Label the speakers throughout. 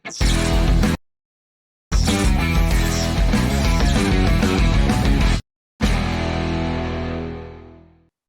Speaker 1: Hey,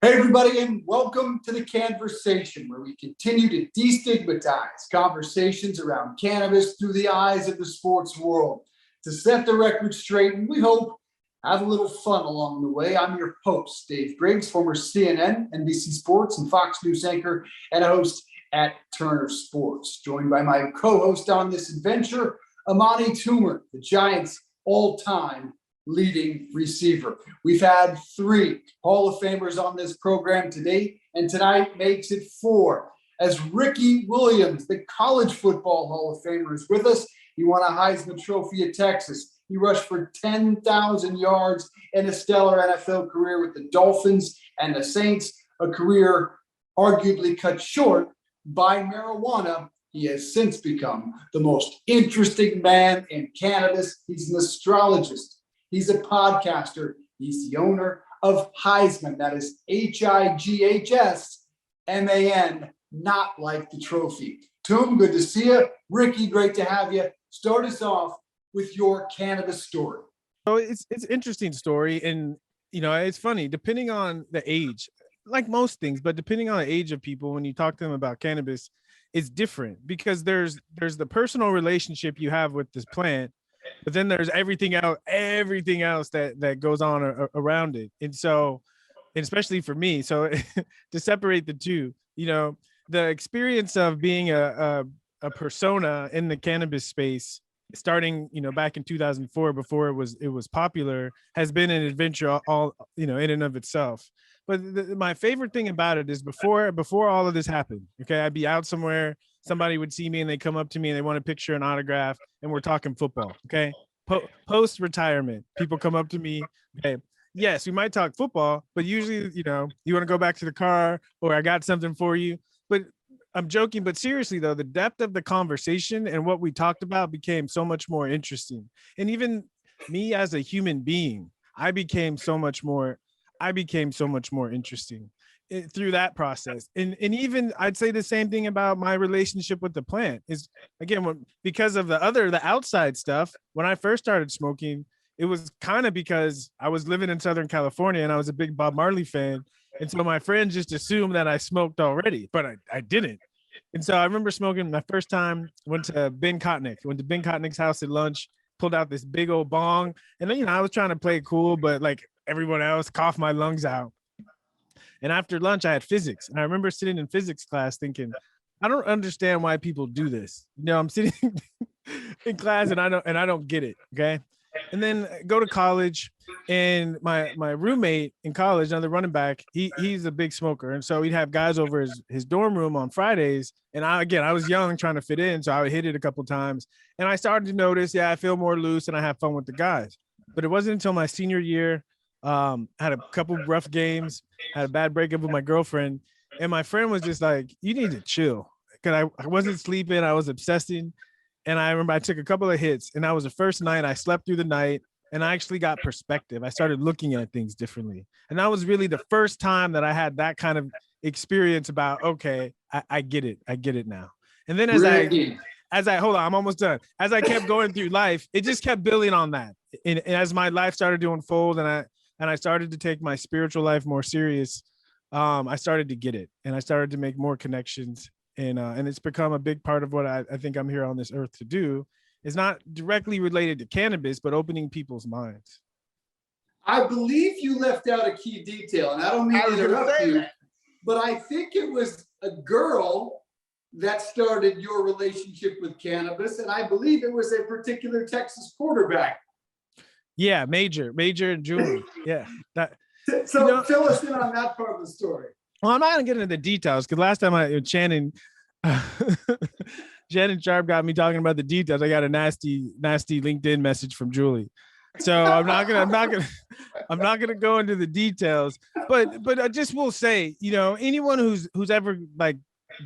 Speaker 1: everybody, and welcome to the Cannversation, where we continue to destigmatize conversations around cannabis through the eyes of the sports world. To set the record straight, and we hope have a little fun along the way. I'm your host, Dave Briggs, former CNN, NBC Sports, and Fox News anchor, and a host at Turner Sports. Joined by my co-host on this adventure, Amani Toomer, the Giants' all-time leading receiver. We've had 3 Hall of Famers on this program today, and tonight makes it 4. As Ricky Williams, the college football Hall of Famer, is with us. He won a Heisman Trophy at Texas. He rushed for 10,000 yards in a stellar NFL career with the Dolphins and the Saints, a career arguably cut short by marijuana. He has since become the most interesting man in cannabis. He's an astrologist. He's a podcaster. He's the owner of Highsman. That is Highsman, not like the trophy. Toom, good to see you. Ricky, great to have you. Start us off with your cannabis story.
Speaker 2: So it's an interesting story. And, it's funny, depending on the age, like most things, but depending on the age of people, when you talk to them about cannabis, it's different because there's the personal relationship you have with this plant. But then there's everything else that goes on around it. And so, and especially for me, so to separate the two, the experience of being a persona in the cannabis space, starting, back in 2004, before it was popular, has been an adventure all, in and of itself. But my favorite thing about it is before all of this happened, okay, I'd be out somewhere, somebody would see me and they come up to me and they want a picture, an autograph, and we're talking football, okay? Post-retirement, people come up to me, okay, yes, we might talk football, but usually, you want to go back to the car or I got something for you. But I'm joking, but seriously though, the depth of the conversation and what we talked about became so much more interesting. And even me as a human being, I became so much more interesting through that process. And even I'd say the same thing about my relationship with the plant is, again, because of the outside stuff. When I first started smoking, it was kind of because I was living in Southern California and I was a big Bob Marley fan. And so my friends just assumed that I smoked already, but I didn't. And so I remember smoking my first time, went to Ben Kotnick's house at lunch, pulled out this big old bong. And then, I was trying to play it cool, but like everyone else, coughed my lungs out. And after lunch, I had physics. And I remember sitting in physics class thinking, I don't understand why people do this. I'm sitting in class and I don't get it. Okay. And then go to college, and my roommate in college, another running back, he's a big smoker. And so we'd have guys over his dorm room on Fridays. And I was young trying to fit in. So I would hit it a couple of times. And I started to notice, I feel more loose and I have fun with the guys. But it wasn't until my senior year, had a couple rough games, had a bad breakup with my girlfriend. And my friend was just like, you need to chill. Because I wasn't sleeping. I was obsessing. And I remember I took a couple of hits, and that was the first night I slept through the night, and I actually got perspective. I started looking at things differently. And that was really the first time that I had that kind of experience about, okay, I get it. I get it now. And then as I hold on, I'm almost done. As I kept going through life, it just kept building on that. And as my life started to unfold and I started to take my spiritual life more serious, I started to get it, and I started to make more connections. And it's become a big part of what I think I'm here on this earth to do. Is not directly related to cannabis, but opening people's minds.
Speaker 1: I believe you left out a key detail, and I don't mean to interrupt you, but I think it was a girl that started your relationship with cannabis, and I believe it was a particular Texas quarterback.
Speaker 2: Yeah, Major and Julie. Yeah.
Speaker 1: So fill us in on that part of the story.
Speaker 2: Well, I'm not going to get into the details because last time Shannon Sharp got me talking about the details. I got a nasty LinkedIn message from Julie. So I'm not gonna go into the details, but I just will say, anyone who's ever like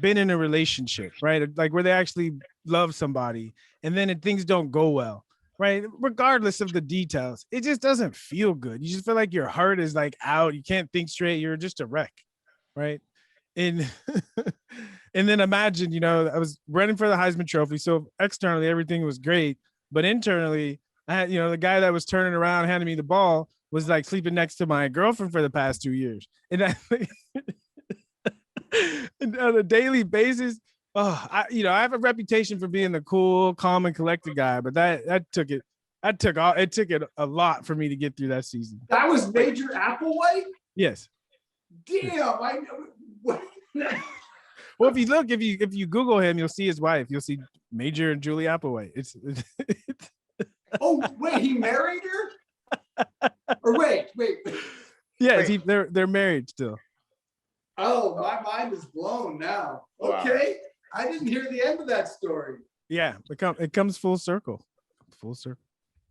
Speaker 2: been in a relationship, right? Like where they actually love somebody and then things don't go well, right? Regardless of the details, it just doesn't feel good. You just feel like your heart is like out. You can't think straight. You're just a wreck. Right. And And then imagine, you know, I was running for the Heisman Trophy. So externally, everything was great. But internally, I had, you know, the guy that was turning around, handing me the ball was like sleeping next to my girlfriend for the past 2 years. And I, and on a daily basis, I have a reputation for being the cool, calm, and collected guy, but that took it. It took it a lot for me to get through that season.
Speaker 1: That was Major Applewhite?
Speaker 2: Yes.
Speaker 1: Damn,
Speaker 2: Well, if you Google him, you'll see his wife. You'll see Major and Julie Applewhite. It's
Speaker 1: Oh, wait, he married her? Or wait.
Speaker 2: Yeah, they're married still.
Speaker 1: Oh, my mind is blown now. Okay. Wow. I didn't hear the end of that story.
Speaker 2: Yeah, it comes full circle. Full circle.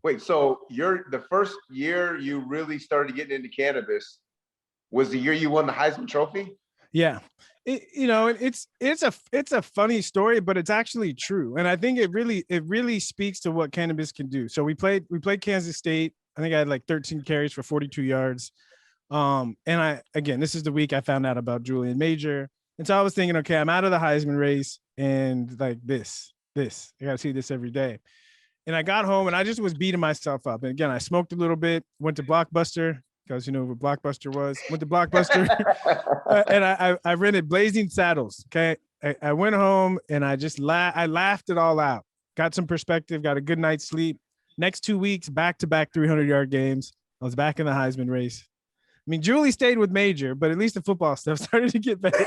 Speaker 3: Wait, so the first year you really started getting into cannabis was the year you won the Heisman Trophy?
Speaker 2: Yeah. It's a funny story, but it's actually true. And I think it really speaks to what cannabis can do. So we played Kansas State. I think I had like 13 carries for 42 yards. And this is the week I found out about Julian Major. And so I was thinking, okay, I'm out of the Heisman race and like this, I got to see this every day. And I got home and I just was beating myself up. And again, I smoked a little bit, went to Blockbuster because you know what Blockbuster was. Went to Blockbuster and I rented Blazing Saddles. Okay. I went home and I just I laughed it all out. Got some perspective, got a good night's sleep. Next 2 weeks, back-to-back 300-yard games. I was back in the Heisman race. I mean, Julie stayed with Major, but at least the football stuff started to get better.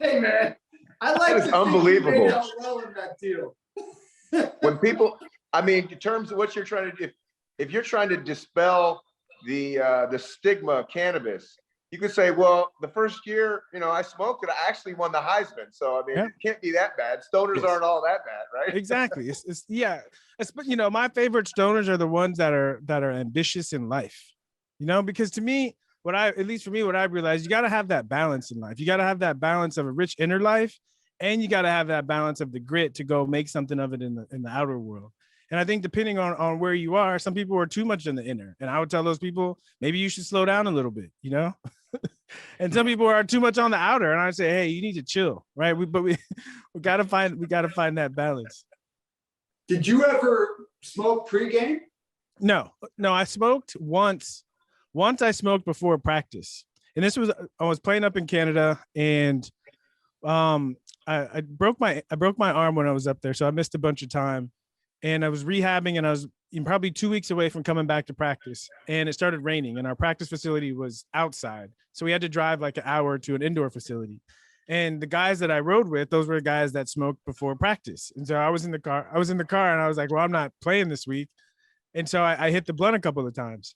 Speaker 1: Hey, man. I like
Speaker 3: that is unbelievable.
Speaker 1: You made out well in that deal.
Speaker 3: When people, I mean, in terms of what you're trying to do, if you're trying to dispel the stigma of cannabis, you could say, well, the first year, I smoked it, I actually won the Heisman. So, I mean, It can't be that bad. Stoners aren't all that bad, right?
Speaker 2: Exactly. My favorite stoners are the ones that are ambitious in life, because to me, what I've realized, you got to have that balance in life. You got to have that balance of a rich inner life, and you got to have that balance of the grit to go make something of it in the outer world. And I think depending on where you are, some people are too much in the inner. And I would tell those people, maybe you should slow down a little bit, and some people are too much on the outer. And I say, hey, you need to chill, right? We gotta find that balance.
Speaker 1: Did you ever smoke pregame?
Speaker 2: No, I smoked once. Once I smoked before practice. And I was playing up in Canada, and I broke my arm when I was up there. So I missed a bunch of time. And I was rehabbing, and I was probably 2 weeks away from coming back to practice, and it started raining, and our practice facility was outside. So we had to drive like an hour to an indoor facility. And the guys that I rode with, those were the guys that smoked before practice. And so I was in the car and I was like, well, I'm not playing this week. And so I hit the blunt a couple of times.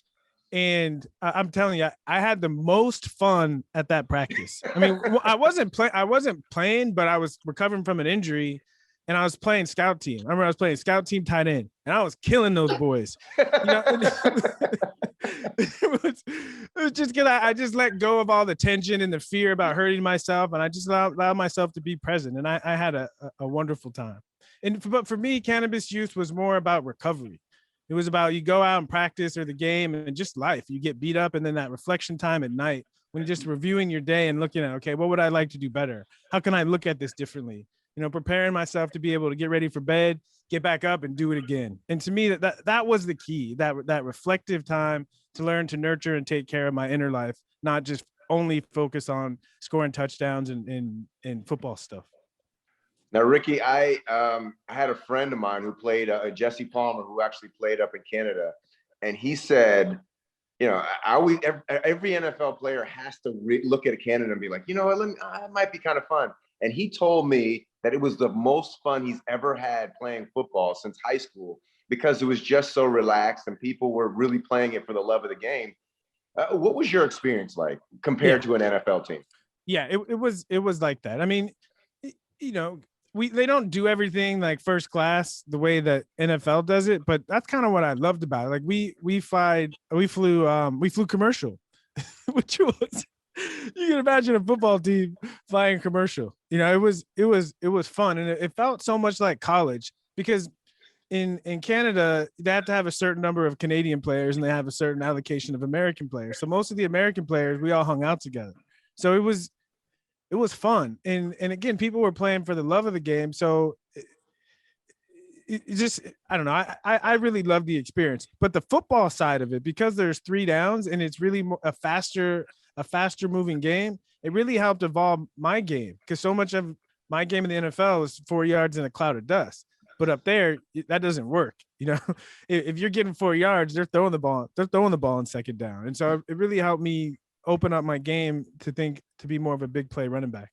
Speaker 2: And I'm telling you, I had the most fun at that practice. I mean, I wasn't playing, but I was recovering from an injury. And I was playing scout team. I remember I was playing scout team tight end, and I was killing those boys. It was just because I just let go of all the tension and the fear about hurting myself, and I just allowed myself to be present. And I had a wonderful time. But for me, cannabis use was more about recovery. It was about you go out and practice or the game and just life. You get beat up, and then that reflection time at night when you're just reviewing your day and looking at, okay, what would I like to do better? How can I look at this differently? Preparing myself to be able to get ready for bed, get back up and do it again. And to me, that was the key, that reflective time to learn to nurture and take care of my inner life, not just only focus on scoring touchdowns and football stuff.
Speaker 3: Now, Ricky, I had a friend of mine who played, Jesse Palmer, who actually played up in Canada. And he said, every NFL player has to look at Canada and be like, it might be kind of fun. And he told me that it was the most fun he's ever had playing football since high school, because it was just so relaxed and people were really playing it for the love of the game. What was your experience like compared to an NFL team?
Speaker 2: Yeah, it was like that. I mean, they don't do everything like first class the way that NFL does it, but that's kind of what I loved about it. Like we flew commercial, which was, you can imagine a football team flying commercial. It was fun, and it felt so much like college, because in Canada they have to have a certain number of Canadian players and they have a certain allocation of American players. So most of the American players, we all hung out together. So it was it was fun. And again, people were playing for the love of the game. So it just, I don't know. I really love the experience, but the football side of it, because there's 3 downs and it's really a faster moving game. It really helped evolve my game, because so much of my game in the NFL is 4 yards in a cloud of dust. But up there, that doesn't work. You know, if you're getting 4 yards, they're throwing the ball on 2nd down. And so it really helped me open up my game to be more of a big play running back.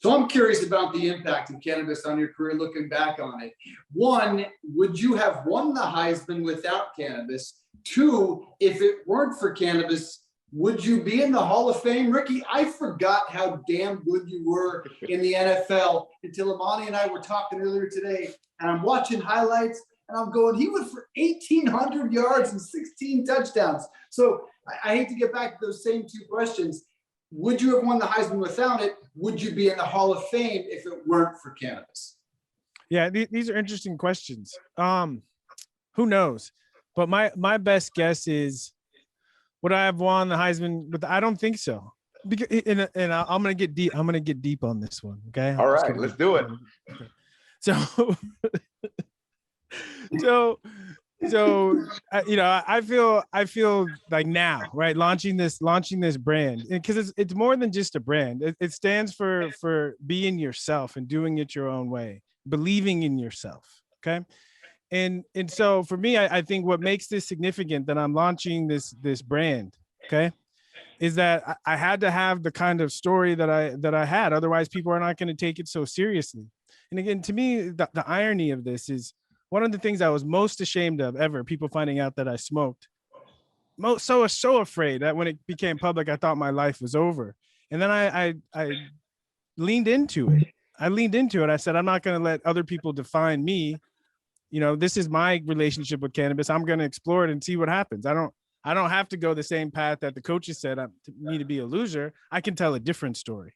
Speaker 1: So I'm curious about the impact of cannabis on your career, looking back on it. 1, would you have won the Heisman without cannabis? 2, if it weren't for cannabis, would you be in the Hall of Fame? Ricky, I forgot how damn good you were in the NFL until Amani and I were talking earlier today, and I'm watching highlights and I'm going, he went for 1,800 yards and 16 touchdowns. So I hate to get back to those same 2 questions. Would you have won the Heisman without it? Would you be in the Hall of Fame if it weren't for cannabis?
Speaker 2: Yeah, these are interesting questions. Who knows? But my best guess is, would I have won the Heisman? But I don't think so. Because and I'm gonna get deep. I'm gonna get deep on this one. Okay.
Speaker 3: All right, let's do it.
Speaker 2: Okay. So I feel like now, right, launching this brand, because it's more than just a brand. It stands for being yourself and doing it your own way, believing in yourself. Okay. And so for me, I think what makes this significant, that I'm launching this brand, okay, is that I had to have the kind of story that I had. Otherwise, people are not going to take it so seriously. And again, to me, the irony of this is, one of the things I was most ashamed of ever, people finding out that I smoked. So afraid that when it became public, I thought my life was over. And then I leaned into it. I said, I'm not going to let other people define me. You know, this is my relationship with cannabis. I'm going to explore it and see what happens. I don't have to go the same path that the coaches said I need to be a loser. I can tell a different story.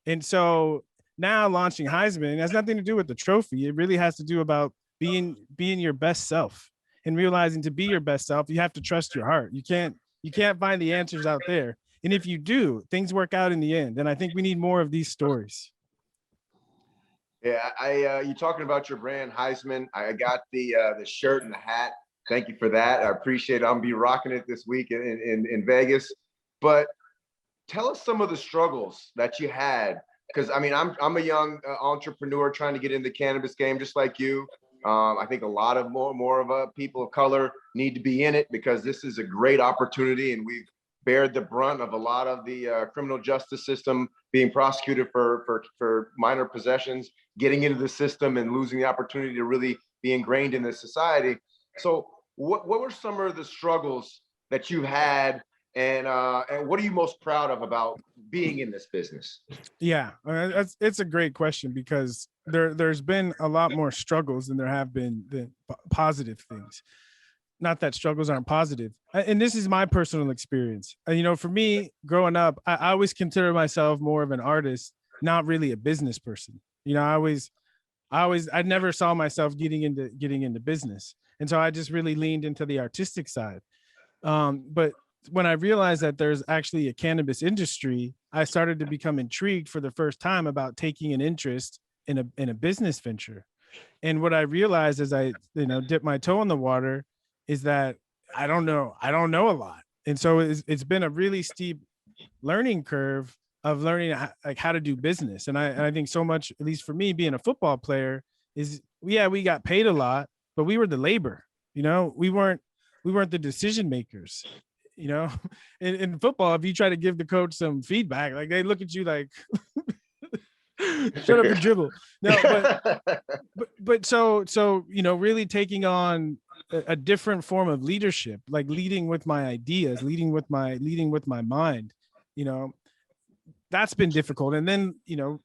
Speaker 2: And so now launching Highsman has nothing to do with the trophy. It really has to do about being your best self, and realizing to be your best self, you have to trust your heart. You can't find the answers out there. And if you do, things work out in the end. And I think we need more of these stories.
Speaker 3: Yeah, you talking about your brand, Highsman. I got the shirt and the hat. Thank you for that. I appreciate it. I'm gonna be rocking it this week in Vegas. But tell us some of the struggles that you had, because I mean, I'm a young entrepreneur trying to get in the cannabis game, just like you. I think a lot of more of people of color need to be in it, because this is a great opportunity, and we've bared the brunt of a lot of the criminal justice system being prosecuted for minor possessions, getting into the system and losing the opportunity to really be ingrained in this society. So what were some of the struggles that you had, and what are you most proud of about being in this business? Yeah,
Speaker 2: it's a great question, because there's been a lot more struggles than there have been positive things. Not that struggles aren't positive. And this is my personal experience. You know, for me, growing up, I always consider myself more of an artist, not really a business person. You know, I never saw myself getting into business. And so I just really leaned into the artistic side. But when I realized that there's actually a cannabis industry, I started to become intrigued for the first time about taking an interest in a business venture. And what I realized as I, dip my toe in the water is that I don't know a lot. And so it's been a really steep learning curve of learning how to do business. And I think so much, at least for me, being a football player, is we got paid a lot, but we were the labor. We weren't the decision makers. In football, if you try to give the coach some feedback, like, they look at you like, shut up and dribble. No, but so really taking on a different form of leadership, like leading with my ideas, leading with my mind. That's been difficult. And then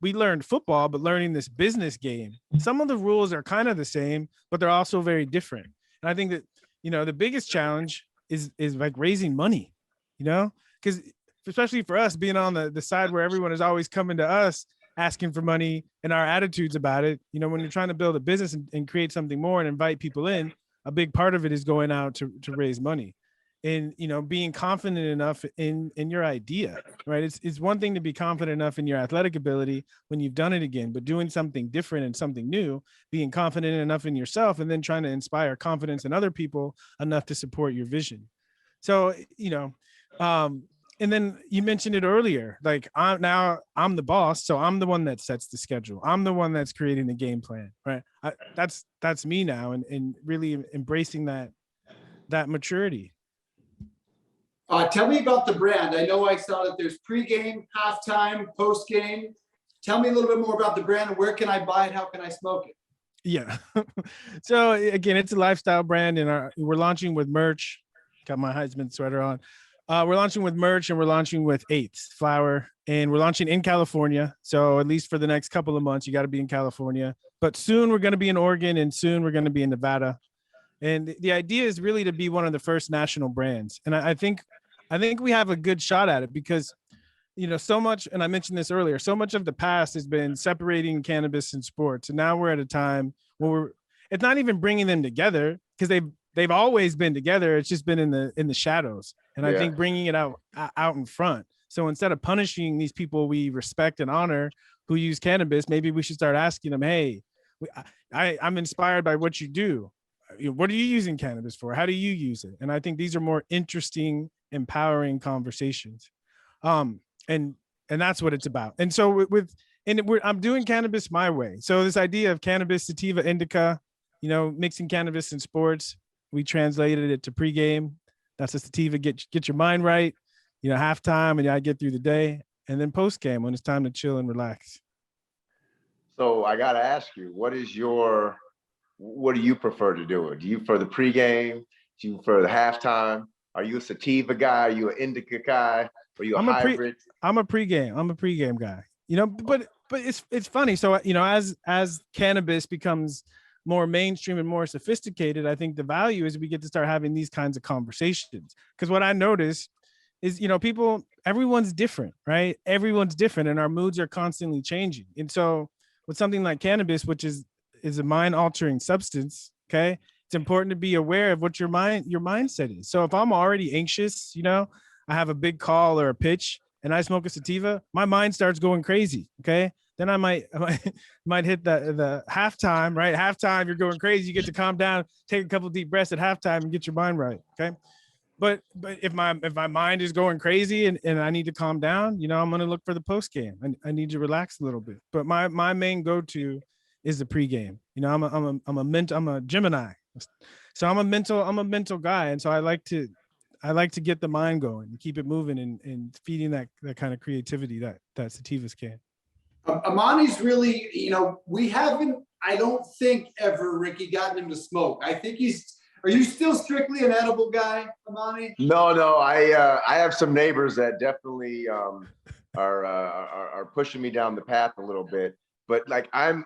Speaker 2: we learned football, but learning this business game, some of the rules are kind of the same, but they're also very different. And I think that the biggest challenge is like raising money, because especially for us, being on the side where everyone is always coming to us asking for money, and our attitudes about it, when you're trying to build a business and create something more and invite people in, a big part of it is going out to raise money. in, you know, being confident enough in your idea, right? It's one thing to be confident enough in your athletic ability when you've done it again, but doing something different and something new, being confident enough in yourself, and then trying to inspire confidence in other people enough to support your vision. So, you know, and then you mentioned it earlier, like I'm the boss, so I'm the one that sets the schedule. I'm the one that's creating the game plan, right? That's me now, and really embracing that maturity.
Speaker 1: Tell me about the brand. I know I saw that there's pregame, halftime, postgame. Tell me a little bit more about the brand and where can I buy it? How can I smoke it?
Speaker 2: Yeah. So again, it's a lifestyle brand, and we're launching with merch. Got my Highsman sweater on. We're launching with merch, and we're launching with eighths flower, and we're launching in California. So at least for the next couple of months, you got to be in California. But soon we're going to be in Oregon, and soon we're going to be in Nevada. And the idea is really to be one of the first national brands. And I think we have a good shot at it because, you know, so much, and I mentioned this earlier, so much of the past has been separating cannabis and sports. And now we're at a time where it's not even bringing them together, because they've always been together. It's just been in the shadows. And I think bringing it out in front. So instead of punishing these people we respect and honor who use cannabis, maybe we should start asking them, hey, I'm inspired by what you do. What are you using cannabis for? How do you use it? And I think these are more interesting, empowering conversations. And that's what it's about. And so I'm doing cannabis my way. So this idea of cannabis, sativa, indica, you know, mixing cannabis and sports, we translated it to pregame. That's a sativa, get your mind right, you know, halftime, and I get through the day, and then postgame when it's time to chill and relax.
Speaker 3: So I got to ask you, what do you prefer to do? Do you prefer the pregame? Do you prefer the halftime? Are you a sativa guy? Are you an indica guy? Are you a hybrid?
Speaker 2: I'm a pregame guy, you know, but it's funny. So, you know, as cannabis becomes more mainstream and more sophisticated, I think the value is we get to start having these kinds of conversations. Because what I notice is, you know, everyone's different, right? Everyone's different, and our moods are constantly changing. And so with something like cannabis, which is a mind altering substance, okay, it's important to be aware of what your mindset is. So if I'm already anxious, you know, I have a big call or a pitch and I smoke a sativa, my mind starts going crazy. Okay. Then I might hit the halftime, right? Halftime, you're going crazy. You get to calm down, take a couple of deep breaths at halftime and get your mind right. Okay. But if my mind is going crazy and I need to calm down, you know, I'm going to look for the post game. I need to relax a little bit. But my main go-to is the pregame. You know, I'm a Gemini. So I'm a mental guy. And so I like to get the mind going and keep it moving and feeding that kind of creativity that sativas can.
Speaker 1: Amani's really, you know, I don't think ever, Ricky, gotten him to smoke. I think are you still strictly an edible guy, Amani?
Speaker 3: No, I have some neighbors that definitely are pushing me down the path a little bit. But like I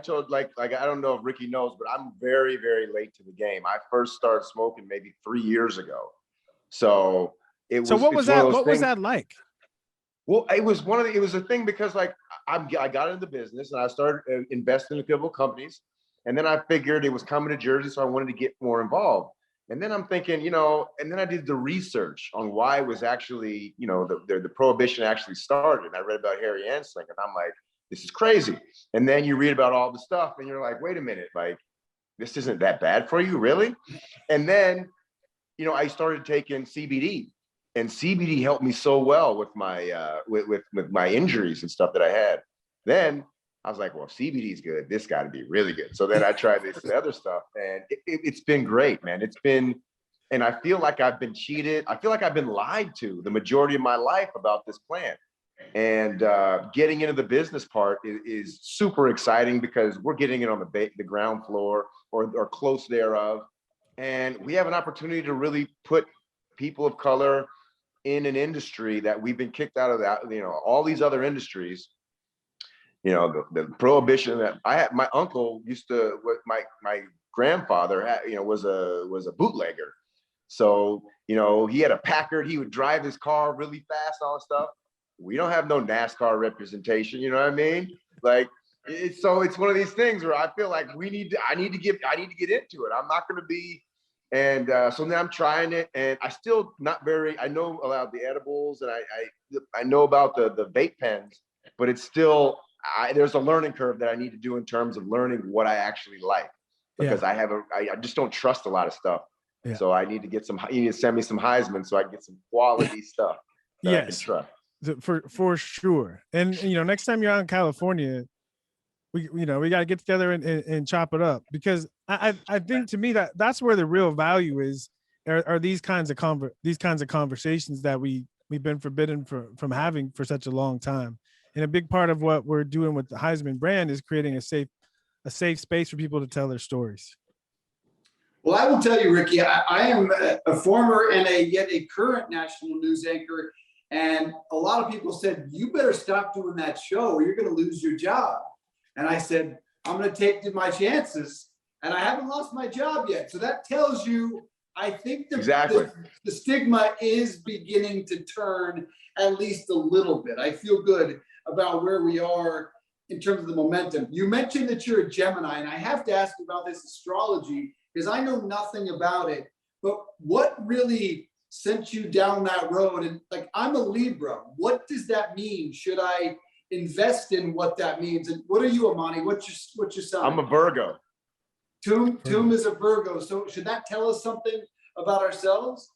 Speaker 3: told, like I don't know if Ricky knows, but I'm very, very late to the game. I first started smoking maybe 3 years ago. So
Speaker 2: what was that like?
Speaker 3: Well, it was a thing because like I got into business and I started investing in a couple of companies, and then I figured it was coming to Jersey, so I wanted to get more involved. And then I'm thinking, you know, and then I did the research on why it was actually, you know, the prohibition actually started. And I read about Harry Anslinger, and I'm like, this is crazy. And then you read about all the stuff, and you're like, wait a minute, like this isn't that bad for you, really? And then, you know, I started taking CBD. And CBD helped me so well with my with my injuries and stuff that I had. Then I was like, well, if CBD is good, this got to be really good. So then I tried this other stuff, and it's been great, man. And I feel like I've been cheated. I feel like I've been lied to the majority of my life about this plant. And getting into the business part is super exciting because we're getting it on the ground floor or close thereof. And we have an opportunity to really put people of color in an industry that we've been kicked out of, that, you know, all these other industries, you know, the prohibition that I had. My uncle used to, my grandfather had, you know, was a bootlegger. So, you know, he had a Packard, he would drive his car really fast, all that stuff. We don't have no NASCAR representation, you know what I mean? Like, it's one of these things where I feel like I need to get into it. I'm not going to be And so now I'm trying it, and I still not very. I know about the edibles, and I know about the vape pens, but it's still there's a learning curve that I need to do in terms of learning what I actually like, because I just don't trust a lot of stuff. Yeah. So I need to get some. You need to send me some Highsman so I can get some quality stuff that I can trust.
Speaker 2: For sure. And next time you're out in California, we got to get together and chop it up, because I think, to me, that's where the real value is, are these kinds of conversations that we've been forbidden from having for such a long time. And a big part of what we're doing with the Highsman brand is creating a safe space for people to tell their stories.
Speaker 1: Well, I will tell you, Ricky, I am a former and yet a current national news anchor. And a lot of people said, you better stop doing that show or you're going to lose your job. And I said, I'm going to take my chances. And I haven't lost my job yet. So that tells you, I think the stigma is beginning to turn at least a little bit. I feel good about where we are in terms of the momentum. You mentioned that you're a Gemini, and I have to ask about this astrology because I know nothing about it. But what really sent you down that road? And like, I'm a Libra. What does that mean? Should I invest in what that means? And what are you, Amani? What's your sign?
Speaker 3: I'm a Virgo.
Speaker 1: Toom is a Virgo. So should that tell us something about ourselves?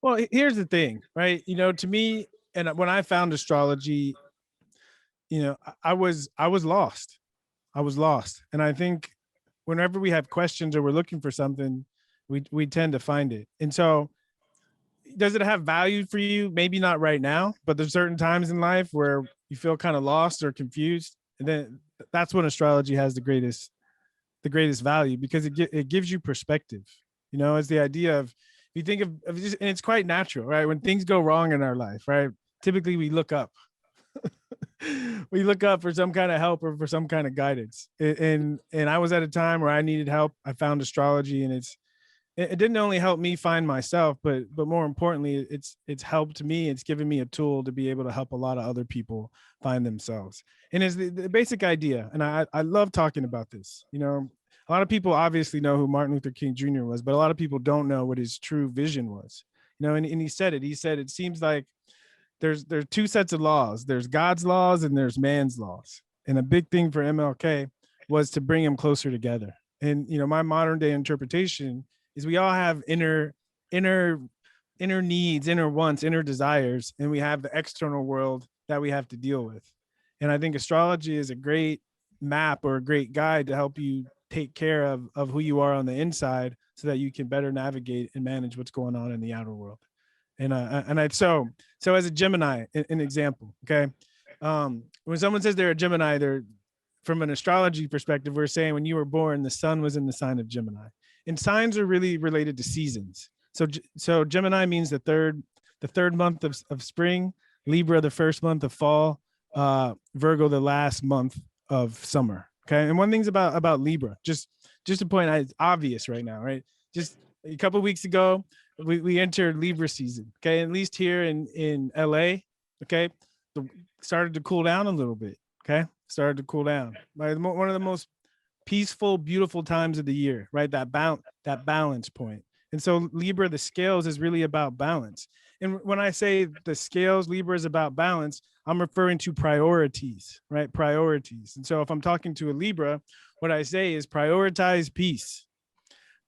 Speaker 2: Well, here's the thing, right? To me, and when I found astrology, I was lost. I was lost. And I think whenever we have questions or we're looking for something, we tend to find it. And so, does it have value for you? Maybe not right now, but there's certain times in life where you feel kind of lost or confused. And then that's when astrology has the greatest value, because it gives you perspective. It's the idea of, if you think of just, and it's quite natural, right? When things go wrong in our life, right? Typically we look up. We look up for some kind of help or for some kind of guidance. And I was at a time where I needed help. I found astrology, and it didn't only help me find myself, but more importantly, it's helped me. It's given me a tool to be able to help a lot of other people find themselves. And it's the basic idea. And I love talking about this. A lot of people obviously know who Martin Luther King Jr. was, but a lot of people don't know what his true vision was. And he said it seems like there's two sets of laws. There's God's laws and there's man's laws. And a big thing for MLK was to bring them closer together. And, my modern day interpretation is we all have inner needs, inner wants, inner desires, and we have the external world that we have to deal with. And I think astrology is a great map or a great guide to help you take care of who you are on the inside, so that you can better navigate and manage what's going on in the outer world. So as a Gemini, an example, okay. When someone says they're a Gemini, they're, from an astrology perspective, we're saying when you were born, the sun was in the sign of Gemini. And signs are really related to seasons. So Gemini means the third month of spring, Libra the first month of fall, Virgo the last month of summer. Okay. And one thing's about Libra, just to point out, it's obvious right now, right? Just a couple of weeks ago, we entered Libra season. Okay. At least here in LA. Okay. Started to cool down a little bit. Okay. Started to cool down. Like one of the most peaceful, beautiful times of the year, right? That balance point. And so Libra, the scales, is really about balance. And when I say the scales, Libra is about balance, I'm referring to priorities, right? Priorities. And so if I'm talking to a Libra, what I say is prioritize peace.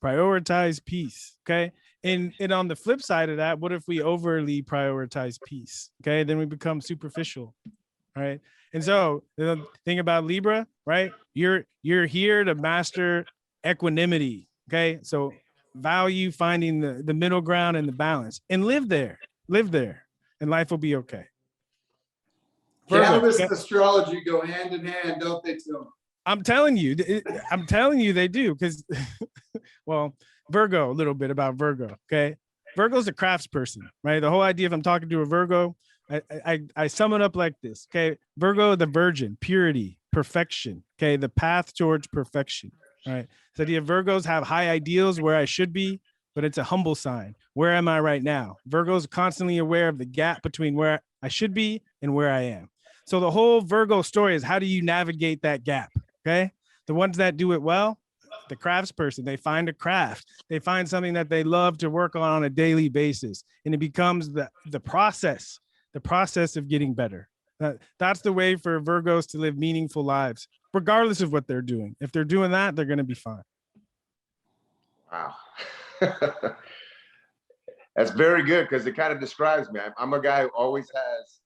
Speaker 2: Prioritize peace. Okay. And on the flip side of that, what if we overly prioritize peace? Okay. Then we become superficial. Right. And so the thing about Libra, right? You're here to master equanimity. Okay. So value finding the middle ground and the balance, and live there, and life will be okay.
Speaker 1: Cannabis and astrology go hand in hand, don't they, Tim?
Speaker 2: I'm telling you they do. Because, well, Virgo, a little bit about Virgo. Okay. Virgo's a crafts person, right? The whole idea, if I'm talking to a Virgo, I sum it up like this. Okay. Virgo, the virgin, purity, perfection. Okay. The path towards perfection. All right. So the Virgos have high ideals where I should be, but it's a humble sign. Where am I right now? Virgos are constantly aware of the gap between where I should be and where I am. So the whole Virgo story is, how do you navigate that gap? Okay. The ones that do it well, the crafts person. They find a craft. They find something that they love to work on a daily basis. And it becomes the process of getting better. That's the way for Virgos to live meaningful lives, regardless of what they're doing. If they're doing that, they're going to be fine.
Speaker 3: Wow. That's very good, because it kind of describes me. I'm a guy who always has,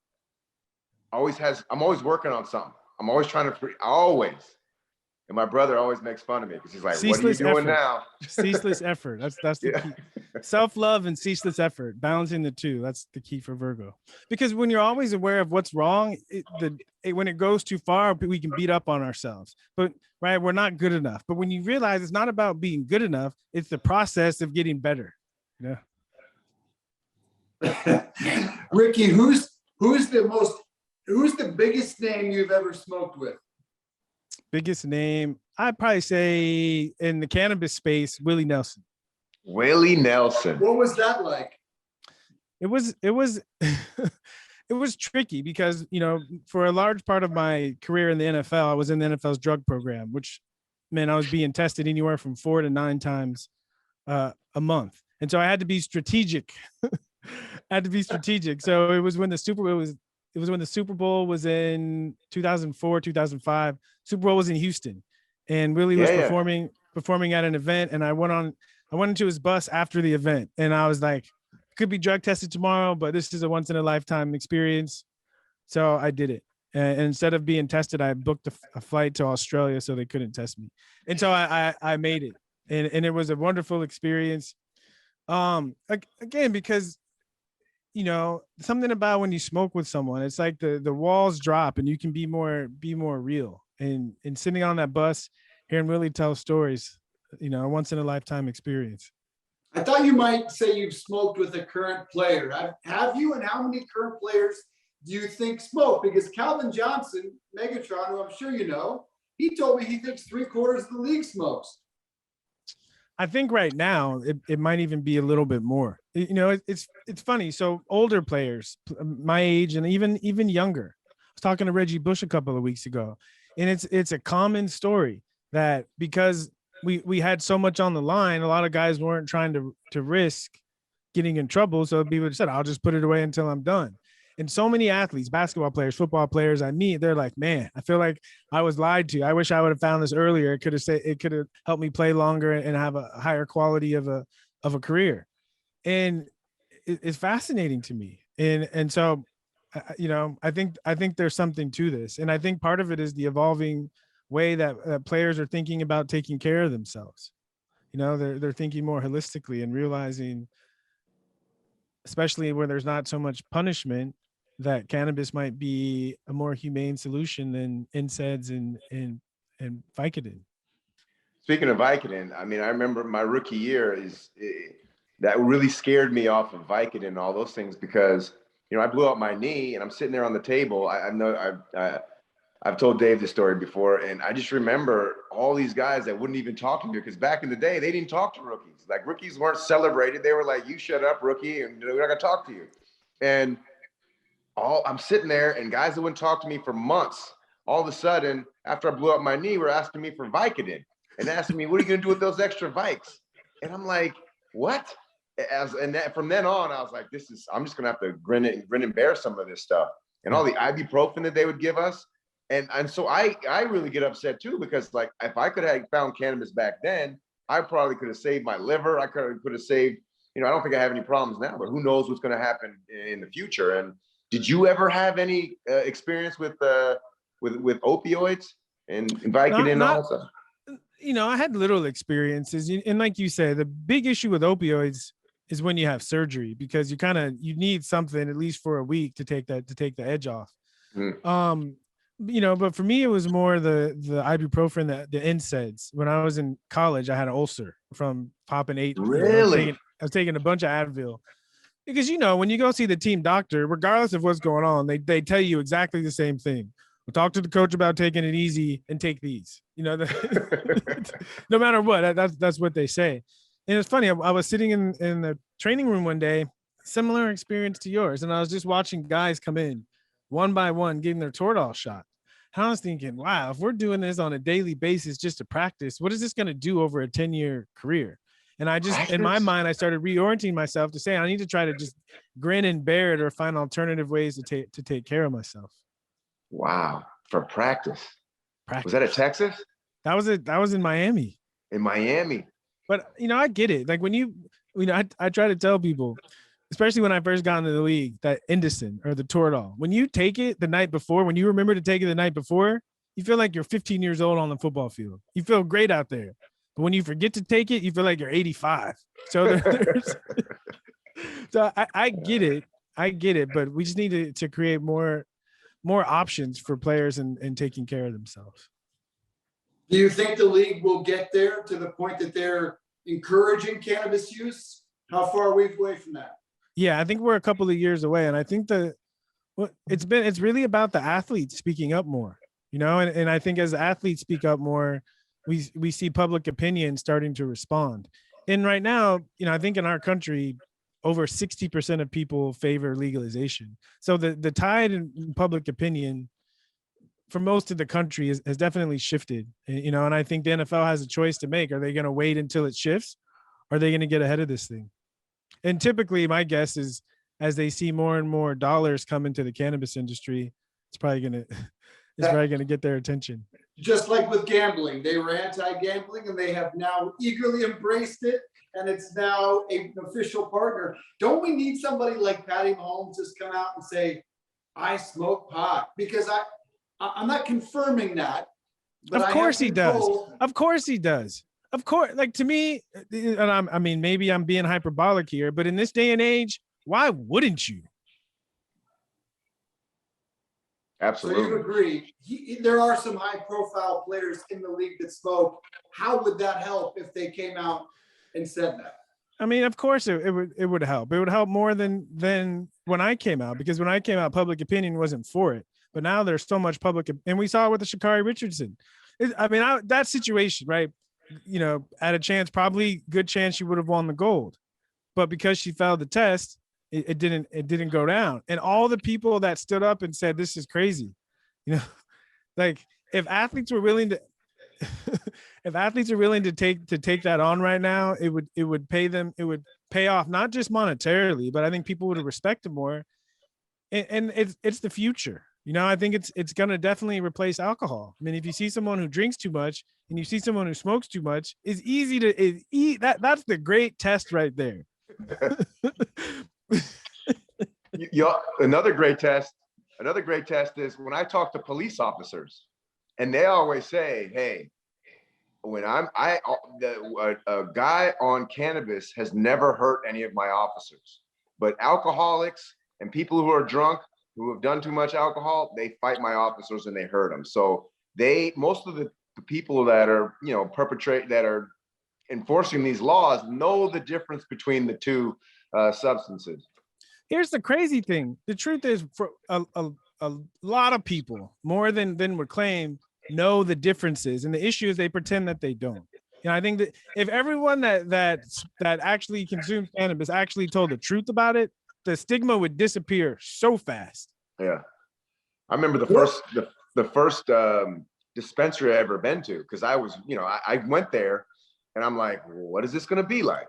Speaker 3: I'm always working on something. I'm always trying to, always. And my brother always makes fun of me because he's like,
Speaker 2: ceaseless
Speaker 3: what are you doing
Speaker 2: effort.
Speaker 3: now?
Speaker 2: Ceaseless effort. That's the key. Self-love and ceaseless effort, balancing the two. That's the key for Virgo. Because when you're always aware of what's wrong, when it goes too far, we can beat up on ourselves. But right, we're not good enough. But when you realize it's not about being good enough, it's the process of getting better. Yeah.
Speaker 1: Ricky, who's the biggest name you've ever smoked with?
Speaker 2: Biggest name, I'd probably say in the cannabis space, Willie Nelson.
Speaker 3: Willie Nelson.
Speaker 1: What was that like?
Speaker 2: It was it was tricky because, for a large part of my career in the NFL, I was in the NFL's drug program, which meant I was being tested anywhere from 4 to 9 times a month. And so I had to be strategic. So it was when the Super Bowl was in 2004, 2005. Super Bowl was in Houston, and Willie was performing at an event. And I went into his bus after the event, and I was like, could be drug tested tomorrow, but this is a once in a lifetime experience. So I did it. And instead of being tested, I booked a flight to Australia so they couldn't test me. And so I made it, and it was a wonderful experience. Again, because something about when you smoke with someone, it's like the walls drop and you can be more real. And sitting on that bus, hearing Willie tell stories, a once in a lifetime experience.
Speaker 1: I thought you might say you've smoked with a current player. Have you? And how many current players do you think smoke? Because Calvin Johnson, Megatron, who I'm sure you know, he told me he thinks 3/4 of the league smokes.
Speaker 2: I think right now it might even be a little bit more. It's funny. So older players, my age and even younger. I was talking to Reggie Bush a couple of weeks ago, and it's a common story that because we had so much on the line, a lot of guys weren't trying to risk getting in trouble. So people said, "I'll just put it away until I'm done." And so many athletes, basketball players, football players I meet, they're like, man, I feel like I was lied to. I wish I would have found this earlier. It could have helped me play longer and have a higher quality of a career. And it's fascinating to me. And so, I think there's something to this. And I think part of it is the evolving way that players are thinking about taking care of themselves. They're thinking more holistically and realizing, especially where there's not so much punishment, that cannabis might be a more humane solution than NSAIDs and Vicodin.
Speaker 3: Speaking of Vicodin, I remember my rookie year that really scared me off of Vicodin and all those things because, I blew out my knee and I'm sitting there on the table. I've told Dave this story before, and I just remember all these guys that wouldn't even talk to me because back in the day, they didn't talk to rookies. Like rookies weren't celebrated. They were like, you shut up, rookie, and we're not gonna talk to you. And I'm sitting there and guys that wouldn't talk to me for months, all of a sudden, after I blew up my knee, were asking me for Vicodin and asking me, what are you gonna do with those extra Vikes? And I'm like, what? From then on, I was like, I'm just gonna have to grin and bear some of this stuff. And all the ibuprofen that they would give us. And so I really get upset too, because like, if I could have found cannabis back then, I probably could have saved my liver. I could have saved, I don't think I have any problems now, but who knows what's going to happen in the future. And did you ever have any experience with opioids and Vicodin and all that stuff?
Speaker 2: I had little experiences. And like you said, the big issue with opioids is when you have surgery, because you need something at least for a week to take the edge off. But for me, it was more the ibuprofen, the NSAIDs. When I was in college, I had an ulcer from popping 8.
Speaker 3: Really?
Speaker 2: I was taking a bunch of Advil because, when you go see the team doctor, regardless of what's going on, they tell you exactly the same thing. We'll talk to the coach about taking it easy and take these, no matter what, that's what they say. And it's funny. I was sitting in the training room one day, similar experience to yours. And I was just watching guys come in one by one, getting their Toradol shot. I was thinking, wow, if we're doing this on a daily basis just to practice, what is this going to do over a 10-year career? And I just, in my mind, I started reorienting myself to say, I need to try to just grin and bear it or find alternative ways to take care of myself.
Speaker 3: Wow. For practice.
Speaker 2: Practice.
Speaker 3: Was that at Texas?
Speaker 2: That was in Miami.
Speaker 3: In Miami.
Speaker 2: But, I get it. Like I try to tell people, especially when I first got into the league, that Indocin or the Toradol, when you take it the night before, when you remember to take it the night before, you feel like you're 15 years old on the football field. You feel great out there. But when you forget to take it, you feel like you're 85. So so I get it. I get it. But we just need to create more options for players and taking care of themselves.
Speaker 1: Do you think the league will get there to the point that they're encouraging cannabis use? How far are we away from that?
Speaker 2: Yeah, I think we're a couple of years away. And I think it's really about the athletes speaking up more, and I think as athletes speak up more, we see public opinion starting to respond. And right now, I think in our country, over 60% of people favor legalization. So the tide in public opinion for most of the country has definitely shifted, and I think the NFL has a choice to make. Are they going to wait until it shifts? Or are they going to get ahead of this thing? And typically my guess is as they see more and more dollars come into the cannabis industry, it's probably going to get their attention.
Speaker 1: Just like with gambling, they were anti-gambling and they have now eagerly embraced it. And it's now an official partner. Don't we need somebody like Patty Mahomes just come out and say, I smoke pot? Because I'm not confirming that. But
Speaker 2: of course he does. Of course he does. Of course, like to me, and maybe I'm being hyperbolic here, but in this day and age, why wouldn't you?
Speaker 3: Absolutely.
Speaker 1: So you agree? There are some high-profile players in the league that smoke. How would that help if they came out and said that?
Speaker 2: Of course it would help. It would help more than when I came out, because when I came out, public opinion wasn't for it. But now there's so much public, and we saw it with the Sha'Carri Richardson. That situation, right? At a chance, probably good chance she would have won the gold, but because she failed the test, it didn't go down. And all the people that stood up and said, this is crazy, like if athletes were willing to, take that on right now, it would pay them. It would pay off, not just monetarily, but I think people would respect them more. And it's the future. I think it's going to definitely replace alcohol. If you see someone who drinks too much and you see someone who smokes too much, it's easy to eat. That's the great test right there.
Speaker 3: Another great test is when I talk to police officers, and they always say, hey, when a guy on cannabis has never hurt any of my officers, but alcoholics and people who are drunk, who have done too much alcohol, they fight my officers and they hurt them. So most of the people that are, that are enforcing these laws know the difference between the two substances.
Speaker 2: Here's the crazy thing. The truth is, for a lot of people, more than would claim, know the differences. And the issue is they pretend that they don't. I think that if everyone that actually consumes cannabis actually told the truth about it, the stigma would disappear so fast.
Speaker 3: Yeah. I remember the first dispensary I ever been to, because I was, I went there and I'm like, what is this going to be like?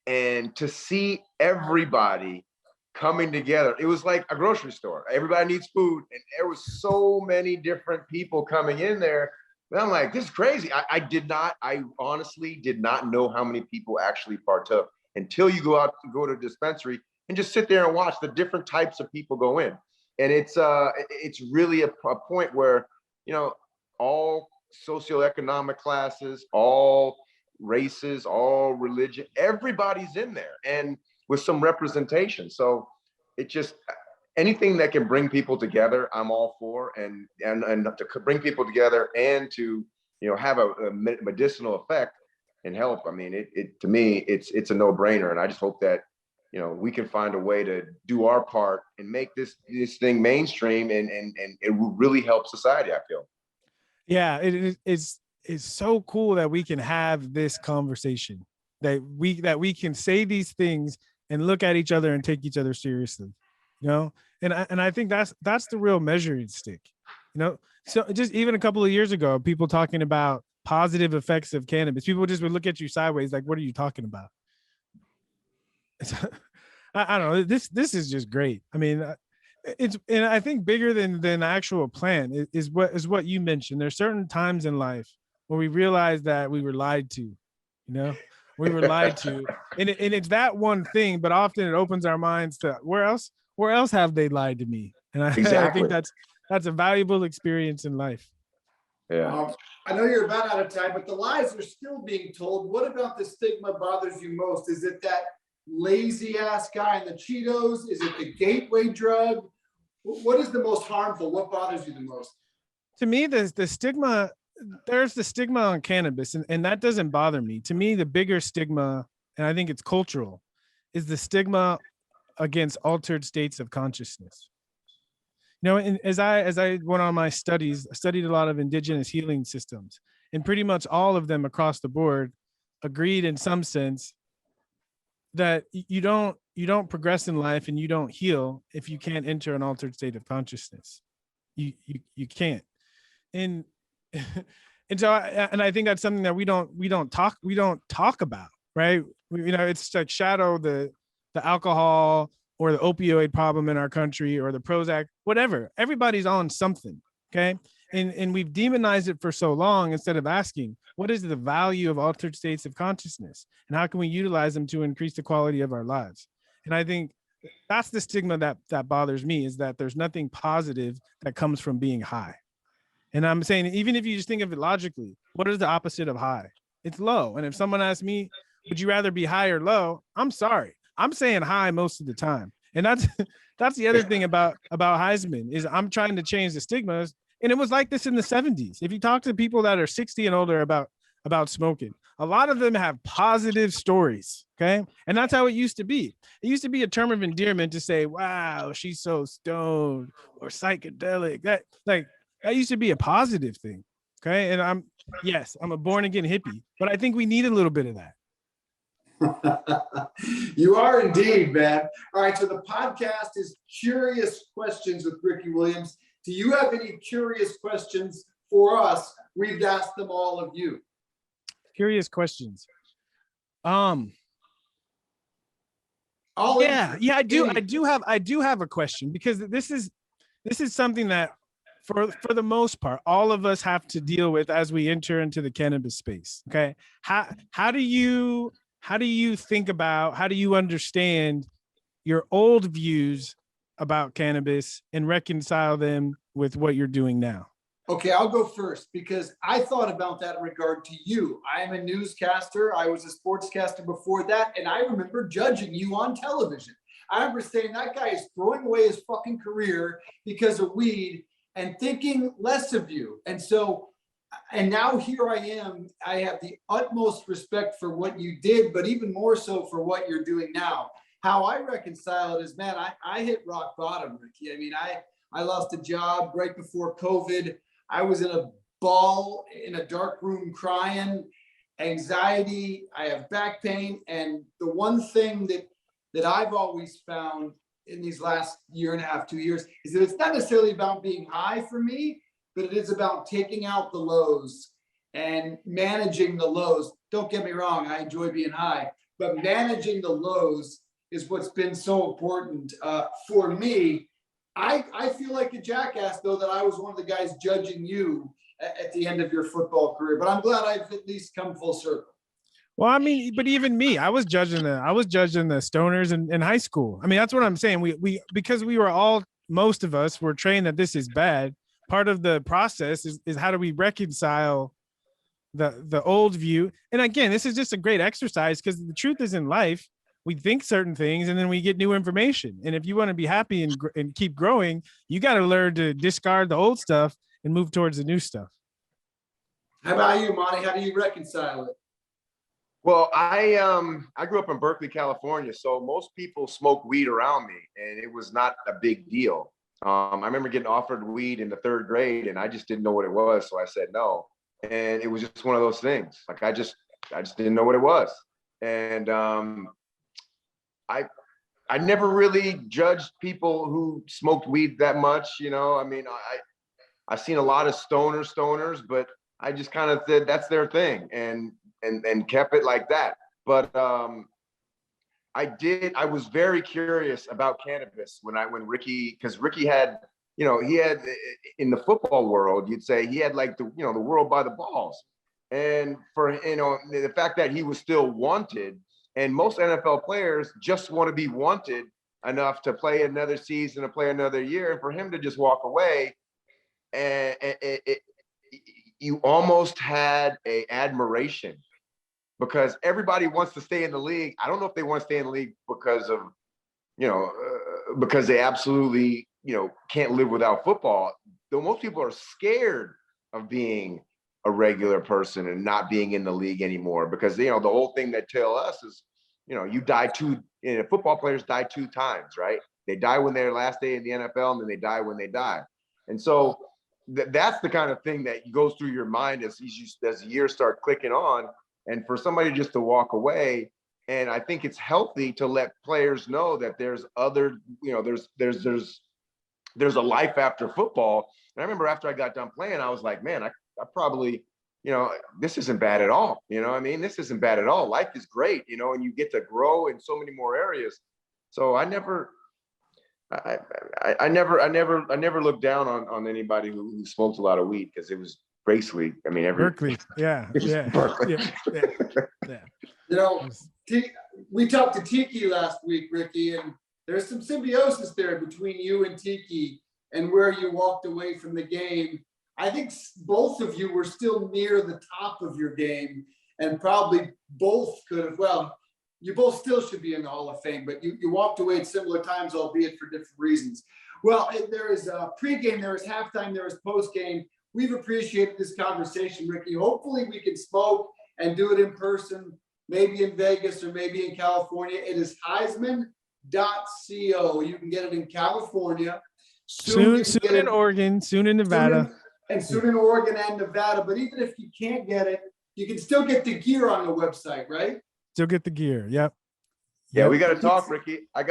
Speaker 3: And to see everybody coming together, it was like a grocery store. Everybody needs food. And there was so many different people coming in there. And I'm like, this is crazy. I honestly did not know how many people actually partook until you go to a dispensary and just sit there and watch the different types of people go in. And it's really a point where, all socioeconomic classes, all races, all religion, everybody's in there and with some representation. So it just, anything that can bring people together, I'm all for, and to bring people together and to, have a medicinal effect and help. To me, it's a no-brainer. And I just hope that, we can find a way to do our part and make this thing mainstream and it will really help society, I feel.
Speaker 2: Yeah, it's so cool that we can have this conversation, that we can say these things and look at each other and take each other seriously, and I think that's the real measuring stick. So just even a couple of years ago, people talking about positive effects of cannabis, people just would look at you sideways like, what are you talking about? I don't know. This is just great. I mean, it's, and I think bigger than the actual plan is what you mentioned. There's certain times in life where we realize that we were lied to, we were lied to, and it's that one thing. But often it opens our minds to where else have they lied to me? And I think
Speaker 3: Exactly.
Speaker 2: that's a valuable experience in life.
Speaker 3: Yeah.
Speaker 1: I know you're about out of time, but the lies are still being told. What about the stigma bothers you most? Is it that lazy ass guy in the Cheetos? Is it the gateway drug? What is the most harmful? What bothers you the most?
Speaker 2: To me, the stigma, there's the stigma on cannabis, and that doesn't bother me. To me, the bigger stigma, and I think it's cultural, is the stigma against altered states of consciousness. And as I went on my studies, I studied a lot of indigenous healing systems, and pretty much all of them across the board agreed in some sense that you don't progress in life and you don't heal if you can't enter an altered state of consciousness. You can't. And and so I think that's something that we don't talk about, right? It's like shadow the alcohol or the opioid problem in our country or the Prozac, whatever. Everybody's on something, okay? And we've demonized it for so long instead of asking, what is the value of altered states of consciousness? And how can we utilize them to increase the quality of our lives? And I think that's the stigma that bothers me, is that there's nothing positive that comes from being high. And I'm saying, even if you just think of it logically, what is the opposite of high? It's low. And if someone asks me, would you rather be high or low? I'm sorry. I'm saying high most of the time. And that's the other thing about Highsman, is I'm trying to change the stigmas. And it was like this in the 70s. If you talk to people that are 60 and older about smoking, a lot of them have positive stories. Okay. And that's how it used to be. It used to be a term of endearment to say, wow, she's so stoned or psychedelic. That used to be a positive thing. Okay. And I'm a born again hippie, but I think we need a little bit of that.
Speaker 1: You are indeed, man. All right. So the podcast is Curious Questions with Ricky Williams. Do you have any curious questions for us? We've asked them all of you.
Speaker 2: Curious questions.
Speaker 1: I
Speaker 2: do have a question, because this is something that for the most part, all of us have to deal with as we enter into the cannabis space. Okay. How do you think about, how do you understand your old views about cannabis and reconcile them with what you're doing now?
Speaker 1: Okay, I'll go first, because I thought about that in regard to you. I am a newscaster. I was a sportscaster before that, and I remember judging you on television. I remember saying that guy is throwing away his fucking career because of weed and thinking less of you. And now here I am. I have the utmost respect for what you did, but even more so for what you're doing now. How I reconcile it is, man, I hit rock bottom, Ricky. I mean, I lost a job right before COVID. I was in a ball in a dark room crying, anxiety. I have back pain. And the one thing that I've always found in these last year and a half, 2 years, is that it's not necessarily about being high for me, but it is about taking out the lows and managing the lows. Don't get me wrong, I enjoy being high, but managing the lows is what's been so important for me. I feel like a jackass, though, that I was one of the guys judging you at the end of your football career, but I'm glad I've at least come full circle.
Speaker 2: Well, I mean, but even me, I was judging the stoners in high school. I mean, that's what I'm saying. We because we were most of us were trained that this is bad. Part of the process is how do we reconcile the old view? And again, this is just a great exercise, because the truth is, in life, we think certain things and then we get new information. And if you want to be happy and keep growing, you got to learn to discard the old stuff and move towards the new stuff.
Speaker 1: How about you, Monty? How do you reconcile it?
Speaker 3: Well, I grew up in Berkeley, California, so most people smoke weed around me, and it was not a big deal. I remember getting offered weed in the 3rd grade, and I just didn't know what it was, so I said no. And it was just one of those things. Like I just didn't know what it was, and I never really judged people who smoked weed that much. I mean, I've seen a lot of stoners, but I just kind of said that's their thing and kept it like that. But I was very curious about cannabis when Ricky, because Ricky had, he had, in the football world, you'd say he had like the world by the balls. And for, the fact that he was still wanted, and most NFL players just want to be wanted enough to play another season, to play another year, and for him to just walk away, and you almost had a admiration, because everybody wants to stay in the league. I don't know if they want to stay in the league because of, because they absolutely, can't live without football. Though most people are scared of being a regular person and not being in the league anymore, because, the whole thing they tell us is, football players die 2 times, right? They die when their last day in the NFL, and then they die when they die. And so that's the kind of thing that goes through your mind as years start clicking on. And for somebody just to walk away, and I think it's healthy to let players know that there's other, there's a life after football. And I remember after I got done playing, I was like, man, I probably, this isn't bad at all. This isn't bad at all. Life is great, and you get to grow in so many more areas. So I never looked down on anybody who smoked a lot of weed, because it was basically,
Speaker 2: Berkeley. Yeah.
Speaker 3: Berkeley.
Speaker 2: Yeah.
Speaker 1: We talked to Tiki last week, Ricky, and there's some symbiosis there between you and Tiki, and where you walked away from the game. I think both of you were still near the top of your game, and probably both could have, you both still should be in the Hall of Fame, but you walked away at similar times, albeit for different reasons. Well, there is a pregame, there is halftime, there is postgame. We've appreciated this conversation, Ricky. Hopefully we can smoke and do it in person, maybe in Vegas or maybe in California. It is Highsman.co. You can get it in California.
Speaker 2: Soon in Oregon, soon in Nevada.
Speaker 1: Soon in Oregon and Nevada. But even if you can't get it, you can still get the gear on the website, right?
Speaker 2: Still get the gear. Yep.
Speaker 3: Yeah, we got to talk, Ricky. I'm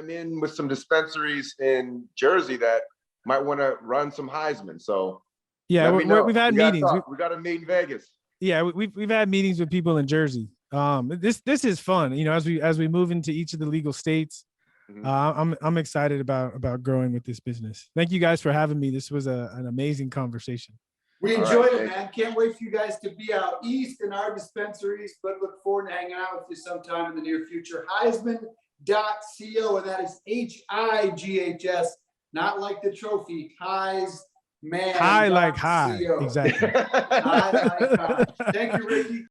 Speaker 3: in with some dispensaries in Jersey that might want to run some Heisman. So
Speaker 2: yeah, we've had meetings.
Speaker 3: We got to meet in Vegas.
Speaker 2: Yeah, we've had meetings with people in Jersey. This is fun. As we move into each of the legal states. Mm-hmm. I'm excited about growing with this business. Thank you guys for having me. This was an amazing conversation.
Speaker 1: We enjoyed it, man. Can't wait for you guys to be out east in our dispensaries, but look forward to hanging out with you sometime in the near future. Highsman.co, and that is HIGHS, not like the trophy. Highsman.
Speaker 2: High like high. Exactly.
Speaker 1: High like high. Thank you, Ricky.